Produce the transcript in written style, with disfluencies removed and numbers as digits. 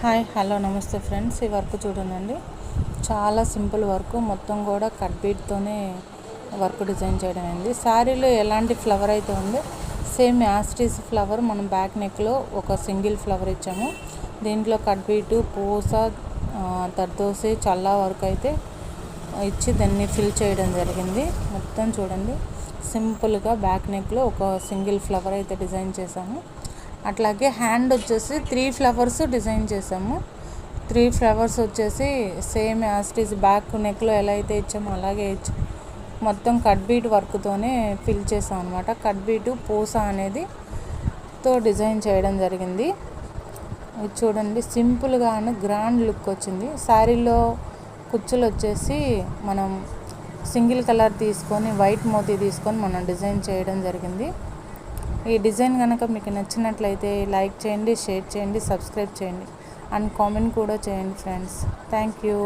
Hi hello నమస్తే friends. ఈ work చూడండి, చాలా సింపుల్ వర్క్. మొత్తం కూడా కట్ బీట్తోనే వర్క్ డిజైన్ చేయడం అయింది. శారీలో ఎలాంటి ఫ్లవర్ అయితే ఉందో సేమ్ యాస్టీస్ ఫ్లవర్ మనం బ్యాక్ నెక్లో ఒక సింగిల్ ఫ్లవర్ ఇచ్చాము. దీంట్లో కట్ బీటు, పూస, దర్దోసి, చల్లా వర్క్ అయితే ఇచ్చి దాన్ని ఫిల్ చేయడం జరిగింది. మొత్తం చూడండి, సింపుల్గా బ్యాక్ నెక్లో ఒక సింగిల్ ఫ్లవర్ అయితే డిజైన్ చేశాము. అట్లాగే హ్యాండ్ వచ్చేసి 3 ఫ్లవర్స్ డిజైన్ చేసాము. 3 ఫ్లవర్స్ వచ్చేసి సేమ్ యాస్టీస్ బ్యాక్ నెక్లో ఎలా అయితే ఇచ్చామో అలాగే ఇచ్చి మొత్తం కట్ బీట్ వర్క్తోనే ఫిల్ చేసాం అనమాట. కట్ బీటు, పూస అనేది తో డిజైన్ చేయడం జరిగింది. ఇది చూడండి, సింపుల్గా గ్రాండ్ లుక్ వచ్చింది. శారీలో కుచ్చులు వచ్చేసి మనం సింగిల్ కలర్ తీసుకొని వైట్ మోతీ తీసుకొని మనం డిజైన్ చేయడం జరిగింది. ఈ డిజైన్ కనుక మీకు నచ్చినట్లయితే లైక్ చేయండి, షేర్ చేయండి, సబ్స్క్రైబ్ చేయండి అండ్ కామెంట్ కూడా చేయండి ఫ్రెండ్స్. Thank you.